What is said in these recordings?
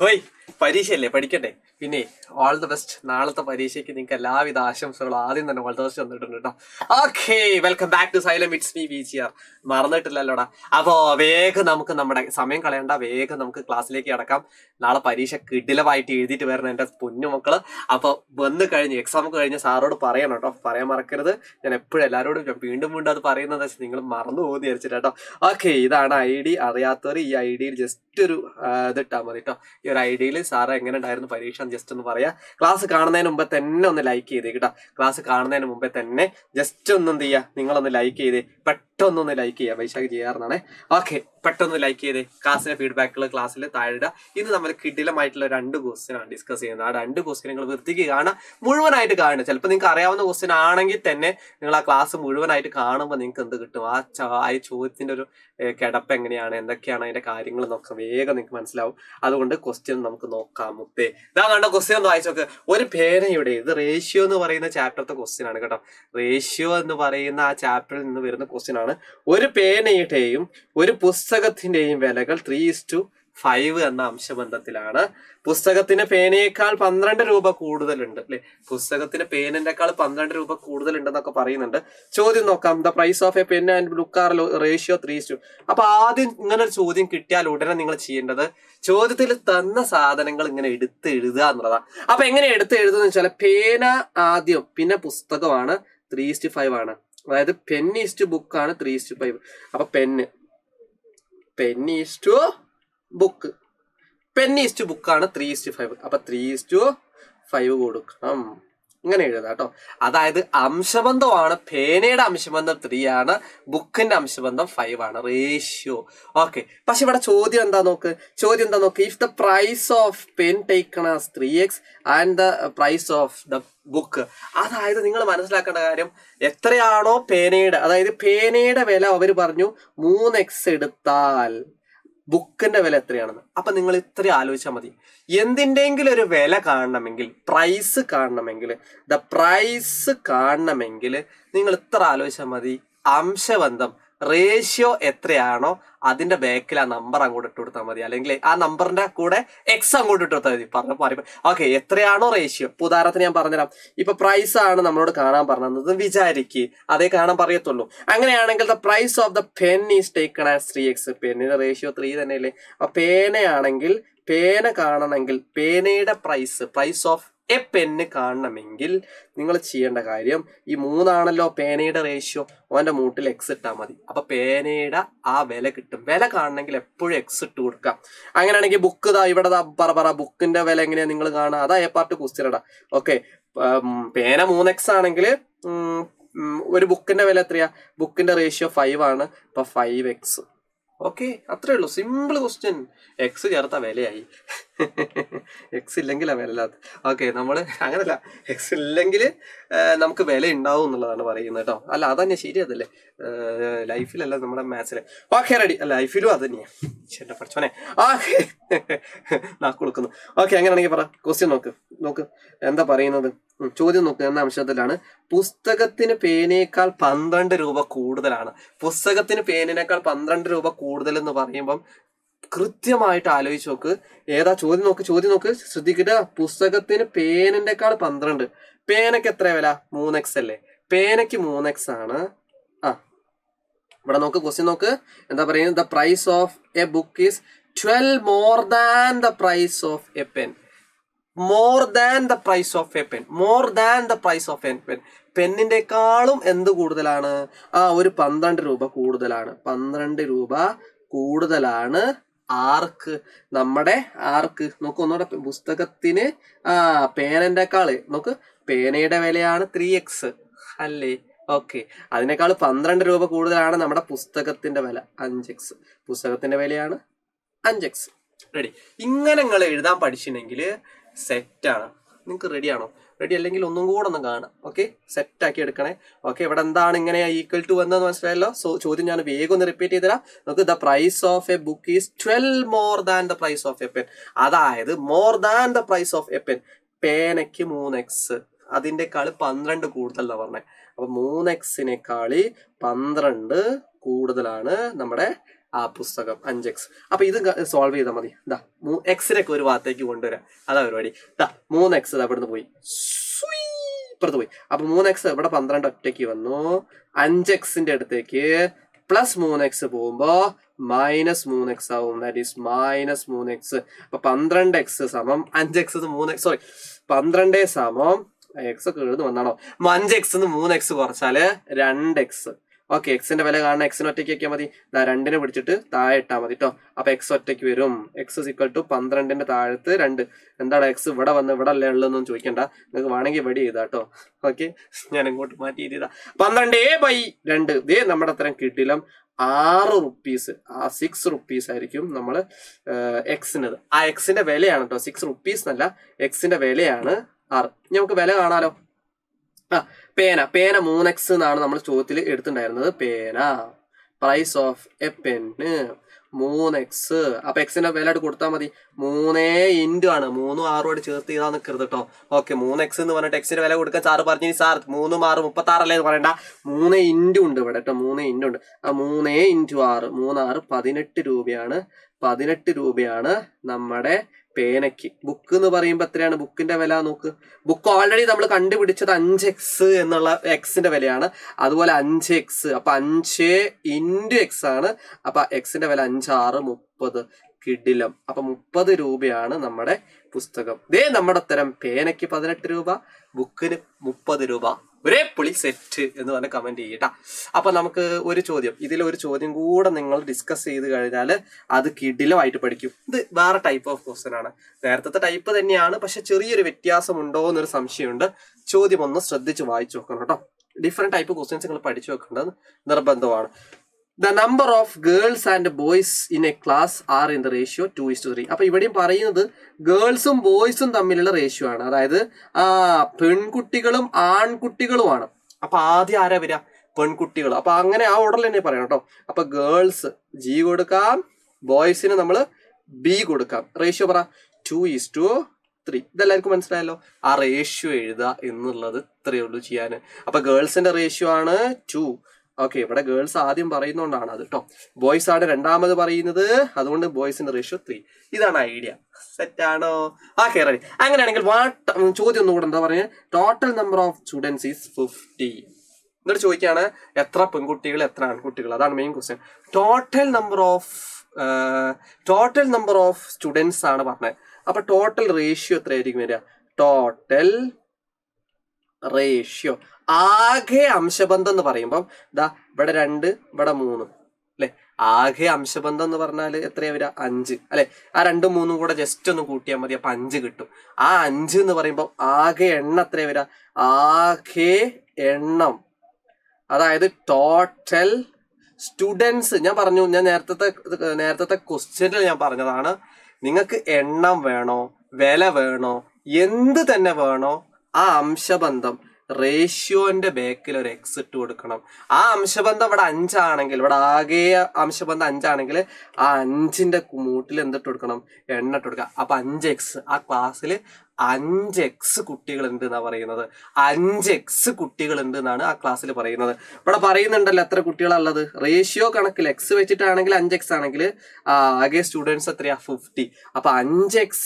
ഹോയ്, പരീക്ഷയല്ലേ, പഠിക്കട്ടെ. പിന്നെ ഓൾ ദ ബെസ്റ്റ്. നാളത്തെ പരീക്ഷയ്ക്ക് നിങ്ങൾക്ക് എല്ലാവിധ ആശംസകളും ആദ്യം തന്നെ ഓൾ ദ ബെസ്റ്റ് വന്നിട്ടുണ്ട് കേട്ടോ. Okay, welcome back to Xylem. It's me VGR. മറന്നിട്ടില്ലല്ലോടാ. അപ്പോ വേഗം നമുക്ക് നമ്മുടെ സമയം കളയണ്ട, വേഗം നമുക്ക് ക്ലാസ്സിലേക്ക് കടക്കാം. നാളെ പരീക്ഷ കിടിലമായിട്ട് എഴുതിയിട്ട് വരണം എൻ്റെ പൊന്നു മക്കള്. അപ്പോൾ വന്ന് കഴിഞ്ഞ് എക്സാം കഴിഞ്ഞ് സാറോട് പറയണം കേട്ടോ, പറയാൻ മറക്കരുത്. ഞാൻ എപ്പോഴും എല്ലാവരോടും വീണ്ടും വീണ്ടും അത് പറയുന്നത് നിങ്ങൾ മറന്നു പോകുന്ന വിചാരിച്ചിട്ട് കേട്ടോ. ഓക്കെ, ഇതാണ് ID. അറിയാത്തവർ ഈ ID ജസ്റ്റ് ഒരു ഇതിട്ടാൽ മതി കേട്ടോ. ഈ ഒരു ID സാറ് എങ്ങനെ ഉണ്ടായിരുന്നു പരീക്ഷ ജസ്റ്റ് ഒന്ന് പറയാ. ക്ലാസ് കാണുന്നതിന് മുമ്പേ തന്നെ ഒന്ന് ലൈക്ക് ചെയ്തേ കേട്ടോ. ക്ലാസ് കാണുന്നതിന് മുമ്പേ തന്നെ ജസ്റ്റ് ഒന്ന് എന്ത് ചെയ്യുക, നിങ്ങളൊന്ന് ലൈക്ക് ചെയ്തേ. പെട്ടെന്നൊന്ന് ലൈക്ക് ചെയ്യുക. വൈശാഖ് ചെയ്യാറുന്നാണേ. ഓക്കെ, പെട്ടെന്ന് ലൈക്ക് ചെയ്തേ. ക്ലാസ്സിലെ ഫീഡ്ബാക്കുകൾ ക്ലാസ്സിൽ താഴെ. ഇന്ന് നമ്മൾ കിടിലമായിട്ടുള്ള 2 ക്വസ്റ്റ്യനാണ് ഡിസ്കസ് ചെയ്യുന്നത്. ആ 2 ക്വസ്റ്റ്യൻ നിങ്ങൾ വൃത്തിക്ക് കാണുക, മുഴുവനായിട്ട് കാണുക. ചിലപ്പോൾ നിങ്ങൾക്ക് അറിയാവുന്ന ക്വസ്റ്റ്യൻ ആണെങ്കിൽ തന്നെ നിങ്ങൾ ആ ക്ലാസ് മുഴുവനായിട്ട് കാണുമ്പോൾ നിങ്ങൾക്ക് എന്ത് കിട്ടും, ആ ചോദ്യത്തിന്റെ ഒരു കിടപ്പ് എങ്ങനെയാണ്, എന്തൊക്കെയാണ് അതിന്റെ കാര്യങ്ങൾ എന്നൊക്കെ വേഗം നിങ്ങൾക്ക് മനസ്സിലാവും. അതുകൊണ്ട് ക്വസ്റ്റ്യൻ നമുക്ക് നോക്കാം. മുത്തേ ഇതാ കണ്ട ക്വസ്റ്റ്യൻ ഒന്ന് വായിച്ചു നോക്ക്. ഒരു പേനയുടെ, ഇത് റേഷ്യോ എന്ന് പറയുന്ന ചാപ്റ്ററത്തെ ക്വസ്റ്റ്യൻ ആണ് കേട്ടോ. റേഷ്യോ എന്ന് പറയുന്ന ആ ചാപ്റ്ററിൽ നിന്ന് വരുന്ന ക്വസ്റ്റ്യൻ ആണ്. ഒരു പേനയുടെയും ഒരു പുസ്തകത്തിന്റെയും വിലകൾ 3:5 എന്ന അംശബന്ധത്തിലാണ്. പുസ്തകത്തിന് പേനയേക്കാൾ 12 രൂപ കൂടുതലുണ്ട് അല്ലെ, പുസ്തകത്തിന് പേനേക്കാൾ 12 രൂപ കൂടുതലുണ്ടെന്നൊക്കെ പറയുന്നുണ്ട്. ചോദ്യം നോക്കാം. The price of a pen and book are ratio 3:2. അപ്പൊ ആദ്യം ഇങ്ങനെ ഒരു ചോദ്യം കിട്ടിയാൽ ഉടനെ നിങ്ങൾ ചെയ്യേണ്ടത് ചോദ്യത്തിൽ തന്ന സാധനങ്ങൾ ഇങ്ങനെ എടുത്ത് എഴുതുക എന്നുള്ളതാണ്. അപ്പൊ എങ്ങനെ എടുത്ത് എഴുതുന്ന വെച്ചാൽ പേന ആദ്യം, പിന്നെ പുസ്തകമാണ് 3:5 ആണ്. അതായത് പെൻ ഈസ്റ്റ് ബുക്ക് ആണ് 3:5. അപ്പൊ pen east book, pen east ബുക്കാണ് 3:5. അപ്പൊ 3:5 കൊടുക്കണം. ഇങ്ങനെ എഴുതാം കേട്ടോ. അതായത് അംശബന്ധമാണ്. പേനയുടെ അംശബന്ധം 3 ആണ്, ബുക്കിന്റെ അംശബന്ധം 5 ആണ്. റേഷ്യോ. ഓക്കെ, പക്ഷെ ഇവിടെ ചോദ്യം എന്താ നോക്ക്. If the price of pen taken as 3x and the price of the book. അതായത് നിങ്ങൾ മനസ്സിലാക്കേണ്ട കാര്യം, എത്രയാണോ പേനയുടെ, അതായത് പേനയുടെ വില അവർ പറഞ്ഞു 3x എടുത്താൽ ബുക്കിന്റെ വില എത്രയാണെന്ന്. അപ്പൊ നിങ്ങൾ ഇത്ര ആലോചിച്ചാൽ മതി. എന്തിൻ്റെങ്കിലും ഒരു വില കാണണമെങ്കിൽ, പ്രൈസ് കാണണമെങ്കിൽ നിങ്ങൾ ഇത്ര ആലോചിച്ചാൽ മതി. അംശബന്ധം, റേഷ്യോ എത്രയാണോ അതിന്റെ ബാക്കിൽ ആ നമ്പർ അങ്ങോട്ട് ഇട്ട് കൊടുത്താൽ മതി. അല്ലെങ്കിൽ ആ നമ്പറിന്റെ കൂടെ X അങ്ങോട്ട് ഇട്ട് കൊടുത്താൽ മതി. പറഞ്ഞു ഓക്കെ, എത്രയാണോ റേഷ്യോ. ഇപ്പൊ ഉദാഹരണത്തിന് ഞാൻ പറഞ്ഞുതരാം. ഇപ്പൊ പ്രൈസ് ആണ് നമ്മളോട് കാണാൻ പറഞ്ഞത് വിചാരിക്ക്, അതേ കാണാൻ പറയത്തുള്ളൂ. അങ്ങനെയാണെങ്കിൽ the price of the pen is taken as 3x. പെന്നിന്റെ റേഷ്യോ 3 തന്നെയല്ലേ. അപ്പൊ പേനയാണെങ്കിൽ, പേന കാണണമെങ്കിൽ, പേനയുടെ പ്രൈസ് ഓഫ് എ പെന്ന് കാണണമെങ്കിൽ നിങ്ങൾ ചെയ്യേണ്ട കാര്യം, ഈ 3 ആണല്ലോ പേനയുടെ റേഷ്യോ, ഓന്റെ മൂട്ടിൽ X ഇട്ടാൽ മതി. അപ്പൊ പേനയുടെ ആ വില കിട്ടും. വില കാണണമെങ്കിൽ എപ്പോഴും X ഇട്ട് കൊടുക്കാം. അങ്ങനെയാണെങ്കിൽ ബുക്ക് ഇവിടെ പറ ബുക്കിന്റെ വില എങ്ങനെയാ നിങ്ങൾ കാണുക. അതാ എ പാർട്ട് ക്വസ്റ്റ്യൻ ഇടാ. ഓക്കെ, പേന 3x ആണെങ്കിൽ ഒരു ബുക്കിന്റെ വില എത്രയാ, ബുക്കിന്റെ റേഷ്യോ 5 ആണ്. അപ്പൊ 5x. ഓക്കെ, അത്രേ ഉള്ളൂ. Simple question. X ചേർത്ത വിലയായി. X ഇല്ലെങ്കിൽ വില ഇല്ലാത്ത. ഓക്കെ, നമ്മള് അങ്ങനല്ല, X ഇല്ലെങ്കിൽ നമുക്ക് വില ഉണ്ടാവും എന്നുള്ളതാണ് പറയുന്നത് കേട്ടോ. അല്ല, അതന്നെ ശരിയതല്ലേ, ലൈഫിലല്ല നമ്മുടെ മാത്സിലെ. Okay, ready. ലൈഫിലും അത് തന്നെയാ. ചേട്ടാ പഠിച്ചോനെ. ഓക്കെ, നാക്ക് കൊടുക്കുന്നു. ഓക്കെ, അങ്ങനെയാണെങ്കിൽ പറ ക്വസ്റ്റ്യൻ നോക്ക് എന്താ പറയുന്നത്. ചോദ്യം നോക്ക്. എന്ന അംശത്തിലാണ് പുസ്തകത്തിന് പേനയേക്കാൾ 12 രൂപ കൂടുതലാണ്. പുസ്തകത്തിന് പേനേക്കാൾ 12 രൂപ കൂടുതൽ എന്ന് പറയുമ്പം കൃത്യമായിട്ട് ആലോചിച്ച് നോക്ക്. ഏതാ ചോദ്യം നോക്ക്. ശ്രദ്ധിക്കട്ടെ. പുസ്തകത്തിന് പേനേക്കാൾ 12. പേനക്ക് എത്ര വില? 3x അല്ലേ. പേനക്ക് 3x ആണ്. ഇവിടെ നോക്ക്, ക്വസ്റ്റ്യൻ നോക്ക്. എന്താ പറയുന്നത്? The price of a book is 12 more than the price of a pen. More than the price of a pen. പെന്നിന്റെക്കാളും എന്ത് കൂടുതലാണ്? ഒരു 12 രൂപ കൂടുതലാണ്. 12 രൂപ കൂടുതലാണ്. ആർക്ക്? നമ്മുടെ ആർക്ക്? നോക്ക് ഒന്നുകൂടെ. പുസ്തകത്തിന് പേനേക്കാള് നോക്ക്, പേനയുടെ വിലയാണ് 3x അല്ലേ. ഓക്കെ, അതിനേക്കാൾ 12 രൂപ കൂടുതലാണ് നമ്മുടെ പുസ്തകത്തിന്റെ വില 5x. പുസ്തകത്തിന്റെ വിലയാണ് 5x. റെഡി. ഇങ്ങനെ നിങ്ങൾ എഴുതാൻ പഠിച്ചിട്ടുണ്ടെങ്കിൽ സെറ്റാണ്. നിങ്ങൾക്ക് റെഡിയാണോ? റെഡി അല്ലെങ്കിൽ ഒന്നും കൂടെ ഒന്ന് കാണാം. ഓക്കെ, സെറ്റാക്കി എടുക്കണേ. ഓക്കെ, ഇവിടെ എന്താണ് ഇങ്ങനെ ഈക്വൽ ടു വന്നത് മനസ്സിലായല്ലോ. ചോദ്യം ഞാൻ വേഗം ഒന്ന് റിപ്പീറ്റ് ചെയ്തുതരാം. നമുക്ക് the price of a book is 12 more than the price of a pen. അതായത് more than the price of a pen. പേനയ്ക്ക് 3x, അതിൻ്റെക്കാള് 12 കൂടുതൽ എന്നാ പറഞ്ഞത്. അപ്പൊ 3x 12 കൂടുതലാണ് നമ്മുടെ ആ പുസ്തകം 5x. അപ്പൊ ഇത് സോൾവ് ചെയ്താൽ മതി. ഇതാ എക്സിനൊക്കെ ഒരു ഭാഗത്തേക്ക് കൊണ്ടുവരാം, അതാ പരിപാടി. ഇതാ 3x ഇവിടുന്ന് പോയി, ഇപ്പുറത്ത് പോയി. അപ്പൊ 3x ഇവിടെ 12 ഒറ്റയ്ക്ക് വന്നു. 5xന്റെ അടുത്തേക്ക് പ്ലസ് 3x പോകുമ്പോ -3x ആവും. That is -3x. അപ്പൊ 12x സമം 5x 3x, സോറി 12 സമം x ഒക്കെ എഴുതുന്നു വന്നാണോ, 5x 3x കുറച്ചാല് 2x. ഓക്കെ, എക്സിന്റെ വില കാണാൻ എക്സിന് ഒറ്റയ്ക്ക് വെക്കാൻ മതി. 2നെ പിടിച്ചിട്ട് താഴെ ഇട്ടാ മതി കേട്ടോ. അപ്പൊ എക്സ് ഒറ്റയ്ക്ക് വരും. എക്സ് = 12ന്റെ താഴത്ത് 2. എന്താണ് എക്സ് ഇവിടെ വന്ന് ഇവിടെ അല്ലേ ഉള്ളതെന്നൊന്നും ചോദിക്കണ്ട, നിങ്ങൾക്ക് വേണമെങ്കിൽ വെടി ചെയ്താ കേട്ടോ. ഓക്കെ, ഞാൻ ഇങ്ങോട്ട് മാറ്റി ചെയ്താ 12/2. ഇതേ നമ്മുടെ അത്തരം കിട്ടില്ല 6 റുപ്പീസ്. ആ 6 റുപ്പീസ് ആയിരിക്കും നമ്മൾ എക്സിനത്. ആ എക്സിന്റെ വിലയാണ് കേട്ടോ, 6 റുപ്പീസ് എന്നല്ല, എക്സിന്റെ വിലയാണ് 6. നമുക്ക് വില കാണാലോ. പേന 3x എന്നാണ് നമ്മൾ ചോദ്യത്തിൽ എടുത്തിട്ടുണ്ടായിരുന്നത്. പേന, price of a pen 3x. അപ്പൊ എക്സിന്റെ വില ആയിട്ട് കൊടുത്താൽ മതി. 3 ഇൻറ്റു ആണ്, 3 6 ചേർത്ത് ചെയ്താൽ നിൽക്കരുത് കേട്ടോ. ഓക്കെ, 3x എന്ന് പറഞ്ഞിട്ട് എക്സിന്റെ വില കൊടുക്കാൻ സാറ് പറഞ്ഞു. സാർ 3 6 36 അല്ലേ എന്ന് പറയണ്ട, 3 ഇൻറ്റു ഉണ്ട് ഇവിടെ കേട്ടോ. 3 ഇൻറ്റു ഉണ്ട്. ആ 3 × 6, 3 6 18 രൂപയാണ്. 18 രൂപയാണ് നമ്മുടെ പേനയ്ക്ക്. ബുക്ക് എന്ന് പറയുമ്പോൾ എത്രയാണ് ബുക്കിന്റെ വില നോക്ക്. ബുക്ക് ഓൾറെഡി നമ്മൾ കണ്ടുപിടിച്ചത് 5x എന്നുള്ള എക്സിന്റെ വിലയാണ്. അതുപോലെ 5x, അപ്പൊ 5 × x ആണ്. അപ്പൊ എക്സിന്റെ വില 5 6 30 കിടിലം. അപ്പൊ 30 രൂപയാണ് നമ്മുടെ പുസ്തകം. ഇതേ നമ്മുടെ ഉത്തരം. പേനയ്ക്ക് 18 രൂപ, ബുക്കിന് 30 രൂപ. ഒരേ പുളി സെറ്റ് എന്ന് പറഞ്ഞ കമന്റ് ചെയ്യട്ടാ. അപ്പൊ നമുക്ക് ഒരു ചോദ്യം, ഇതിലൊരു ചോദ്യം കൂടെ നിങ്ങൾ ഡിസ്കസ് ചെയ്ത് കഴിഞ്ഞാൽ അത് കിടിലമായിട്ട് പഠിക്കും. ഇത് വേറെ ടൈപ്പ് ഓഫ് ക്വസ്റ്റ്യൻ ആണ്. നേരത്തെ ടൈപ്പ് തന്നെയാണ്, പക്ഷെ ചെറിയൊരു വ്യത്യാസം ഉണ്ടോ എന്നൊരു സംശയമുണ്ട്. ചോദ്യം ഒന്ന് ശ്രദ്ധിച്ച് വായിച്ചു നോക്കണം കേട്ടോ. ഡിഫറെന്റ് ടൈപ്പ് ക്വസ്റ്റ്യൻസ് നിങ്ങൾ പഠിച്ചു വെക്കേണ്ടത് നിർബന്ധമാണ്. The number of girls and boys in a class are in the ratio 2:3. അപ്പൊ ഇവിടെയും പറയുന്നത് ഗേൾസും ബോയ്സും തമ്മിലുള്ള റേഷ്യോ ആണ്. അതായത് പെൺകുട്ടികളും ആൺകുട്ടികളുമാണ്. അപ്പൊ ആദ്യം ആരാ വരിക? പെൺകുട്ടികൾ. അപ്പൊ അങ്ങനെ ആ ഓർഡറിൽ തന്നെ പറയണം കേട്ടോ. അപ്പൊ ഗേൾസ് G കൊടുക്കാം, ബോയ്സിന് നമ്മൾ B കൊടുക്കാം. റേഷ്യോ പറ 2:3. ഇതെല്ലാവർക്കും മനസ്സിലായല്ലോ. ആ റേഷ്യോ എഴുതുക എന്നുള്ളത് ഇത്രയേ ഉള്ളൂ ചെയ്യാൻ. അപ്പൊ ഗേൾസിന്റെ റേഷ്യോ ആണ് 2. ഓക്കെ, ഇവിടെ ഗേൾസ് ആദ്യം പറയുന്നോണ്ടാണ് അത് കേട്ടോ. ബോയ്സ് ആണ് രണ്ടാമത് പറയുന്നത്, അതുകൊണ്ട് ബോയ്സിന്റെ റേഷ്യോ 3. ഇതാണ് ഐഡിയ. സെറ്റ് ആണോ? Okay, ready. അങ്ങനെയാണെങ്കിൽ ചോദ്യം ഒന്നുകൂടെ എന്താ പറയുക? Total number of students is 50. എന്നിട്ട് ചോദിക്കുകയാണ് എത്ര പെൺകുട്ടികൾ എത്ര ആൺകുട്ടികൾ. അതാണ് main question. Total number of students ആണ് പറഞ്ഞത്. അപ്പൊ ടോട്ടൽ റേഷ്യോ എത്രയായിരിക്കും വരിക? ടോട്ടൽ റേഷ്യോ ആകെ അംശബന്ധം എന്ന് പറയുമ്പം ഇവിടെ 2 ഇവിടെ 3 അല്ലെ. ആകെ അംശബന്ധം എന്ന് പറഞ്ഞാൽ എത്രയാ വരിക? 5 അല്ലെ. ആ 2 3 കൂടെ ജസ്റ്റ് ഒന്ന് കൂട്ടിയാൽ മതി, അപ്പൊ 5 കിട്ടും. ആ 5 എന്ന് പറയുമ്പോൾ ആകെ എണ്ണം എത്രയാ വരിക? ആകെ എണ്ണം, അതായത് ടോട്ടൽ സ്റ്റുഡൻസ്. ഞാൻ പറഞ്ഞു, ഞാൻ നേരത്തെ ക്വസ്റ്റ്യനിൽ ഞാൻ പറഞ്ഞതാണ്, നിങ്ങൾക്ക് എണ്ണം വേണോ വില വേണോ എന്ത് തന്നെ വേണോ, ആ അംശബന്ധം റേഷ്യോന്റെ ബേക്കിൽ ഒരു x ഇട്ട് കൊടുക്കണം. ആ അംശബന്ധം ഇവിടെ 5 ആണെങ്കിൽ, ഇവിടെ ആകെ അംശബന്ധം 5 ആണെങ്കിൽ ആ 5ന്റെ മൂട്ടിൽ എന്തിട്ട് കൊടുക്കണം? എണ്ണ ഇട്ട് കൊടുക്കുക. അപ്പൊ 5x. ആ ക്ലാസ്സിൽ 5x കുട്ടികളുണ്ട് എന്നാ പറയുന്നത്. 5x കുട്ടികളുണ്ട് എന്നാണ് ആ ക്ലാസ്സിൽ പറയുന്നത്. ഇവിടെ പറയുന്നുണ്ടല്ലോ എത്ര കുട്ടികളുള്ളത്. റേഷ്യോ കണക്കിൽ x വെച്ചിട്ടാണെങ്കിൽ 5x ആണെങ്കിൽ ആകെ സ്റ്റുഡൻസ് എത്രയാ? 50. അപ്പൊ 5x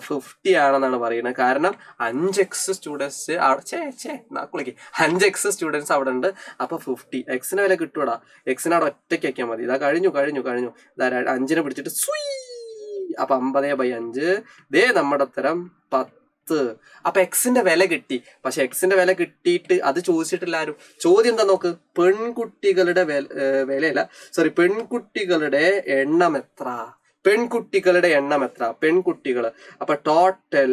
50 ആണെന്നാണ് പറയുന്നത്. കാരണം 5x സ്റ്റുഡൻസ് 5x സ്റ്റുഡൻസ് അവിടെ ഉണ്ട്. അപ്പൊ 50. എക്സിന് വില കിട്ടൂടാ. എക്സിന് അവിടെ ഒറ്റയ്ക്ക് വയ്ക്കാൻ മതി. ഇതാ കഴിഞ്ഞു. 5നെ പിടിച്ചിട്ട് അപ്പൊ 50/5. ദേ നമ്മുടെ ഉത്തരം 10. അപ്പൊ എക്സിന്റെ വില കിട്ടി. പക്ഷെ എക്സിന്റെ വില കിട്ടിയിട്ട് അത് ചോദിച്ചിട്ടില്ല ആരും. ചോദ്യം എന്താ നോക്ക്, പെൺകുട്ടികളുടെ വിലയല്ല, സോറി, പെൺകുട്ടികളുടെ എണ്ണം എത്ര? പെൺകുട്ടികളുടെ എണ്ണം എത്ര? പെൺകുട്ടികൾ. അപ്പൊ ടോട്ടൽ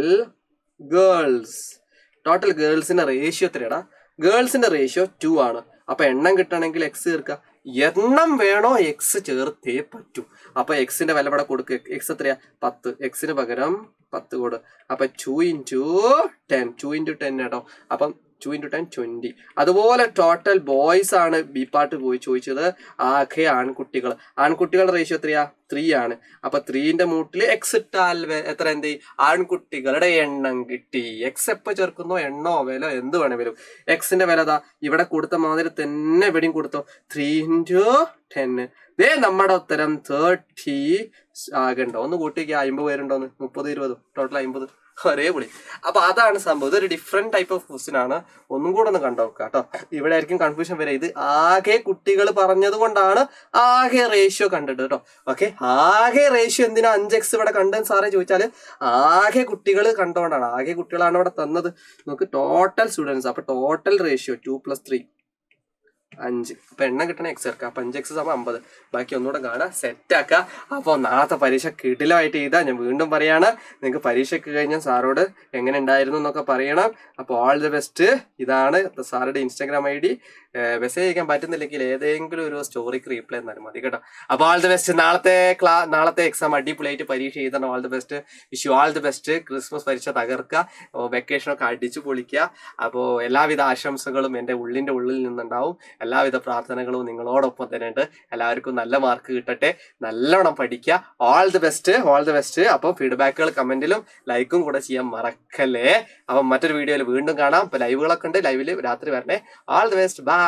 ഗേൾസിന്റെ റേഷ്യോ എത്രയാടാ? ഗേൾസിന്റെ റേഷ്യോ 2 ആണ്. അപ്പൊ എണ്ണം കിട്ടണമെങ്കിൽ x ചേർക്കുക. എണ്ണം വേണോ x ചേർത്തേ പറ്റൂ. അപ്പൊ എക്സിന്റെ വില ഇവിടെ കൊടുക്കുക. x എത്രയാ? 10. എക്സിന് പകരം 10 കൊടു. അപ്പൊ 2 × 10 കേട്ടോ. അപ്പം 2 × 10 20. അതുപോലെ ടോട്ടൽ ബോയ്സ് ആണ് ബി പാർട്ട് പോയി ചോദിച്ചത്. ആകെ ആൺകുട്ടികളുടെ റേഷ്യോ എത്രയാ? 3 ആണ്. അപ്പൊ 3ന്റെ മൂട്ടിൽ എക്സ് ഇട്ടാൽ എത്ര എന്ത് ആൺകുട്ടികളുടെ എണ്ണം കിട്ടി. എക്സ് എപ്പോ ചേർക്കുന്നോ എണ്ണോ വില എന്ത് വേണേ വരും. എക്സിന്റെ വില ദാ ഇവിടെ കൊടുത്ത മാതിരി തന്നെ ഇവിടെയും കൊടുത്തോ 3 × 10. ദേ നമ്മുടെ ഉത്തരം 30 ആകണ്ടോ. ഒന്ന് കൂട്ടിക്ക് 50 പേരുണ്ടോന്ന് 30 20 ടോട്ടൽ 50 ഒരേ പുളി. അപ്പൊ അതാണ് സംഭവം. ഇതൊരു ഡിഫറെന്റ് ടൈപ്പ് ഓഫ് ക്വസ്റ്റ്യൻ ആണ്. ഒന്നും കൂടെ ഒന്ന് കണ്ടോക്കുക കേട്ടോ. ഇവിടെ ആയിരിക്കും കൺഫ്യൂഷൻ വരെ. ഇത് ആകെ കുട്ടികൾ പറഞ്ഞത് കൊണ്ടാണ് ആകെ റേഷ്യോ കണ്ടിട്ട് കേട്ടോ. ഓക്കെ, ആകെ റേഷ്യോ എന്തിനാ 5x ഇവിടെ കണ്ടെന്ന് സാറേ ചോദിച്ചാല് ആകെ കുട്ടികൾ കണ്ടോണ്ടാണ്. ആകെ കുട്ടികളാണ് ഇവിടെ തന്നത്. നമുക്ക് ടോട്ടൽ സ്റ്റുഡൻസ്. അപ്പൊ ടോട്ടൽ റേഷ്യോ 2 + 3 5. അപ്പൊ എണ്ണം കിട്ടണ എക്സ് ചേർക്കാം. അപ്പൊ 5x = 50. ബാക്കി ഒന്നുകൂടെ കാണാം, സെറ്റ് ആക്കുക. അപ്പൊ നാളത്തെ പരീക്ഷ കിടിലമായിട്ട് ചെയ്താൽ ഞാൻ വീണ്ടും പറയാണ്, നിങ്ങൾക്ക് പരീക്ഷയ്ക്ക് കഴിഞ്ഞാൽ സാറോട് എങ്ങനെ ഉണ്ടായിരുന്നു എന്നൊക്കെ പറയണം. അപ്പോൾ ഓൾ ദി ബെസ്റ്റ്. ഇതാണ് സാറുടെ ഇൻസ്റ്റാഗ്രാം ID. മെസ്സേജ് അയക്കാൻ പറ്റുന്നില്ലെങ്കിൽ ഏതെങ്കിലും ഒരു സ്റ്റോറിക്ക് റീപ്ലൈ എന്നാലും മതി കേട്ടോ. അപ്പോൾ ഓൾ ദി ബെസ്റ്റ്. നാളത്തെ എക്സാം അടിപൊളിയായിട്ട് പരീക്ഷ എഴുതണം. All the best. Wish you all the best. Christmas പരീക്ഷ തകർക്കുക, വെക്കേഷനൊക്കെ അടിച്ചു പൊളിക്കുക. അപ്പോൾ എല്ലാവിധ ആശംസകളും എൻ്റെ ഉള്ളിൻ്റെ ഉള്ളിൽ നിന്നുണ്ടാവും. എല്ലാവിധ പ്രാർത്ഥനകളും നിങ്ങളോടൊപ്പം തന്നെ ഉണ്ട്. എല്ലാവർക്കും നല്ല മാർക്ക് കിട്ടട്ടെ, നല്ലോണം പഠിക്കുക. All the best, all the best. അപ്പോൾ ഫീഡ്ബാക്കുകൾ കമന്റിലും ലൈക്കും കൂടെ ചെയ്യാൻ മറക്കല്ലേ. അപ്പം മറ്റൊരു വീഡിയോയിൽ വീണ്ടും കാണാം. ഇപ്പൊ ലൈവുകളൊക്കെ ഉണ്ട്, ലൈവില് രാത്രി വരണേ. All the best, by.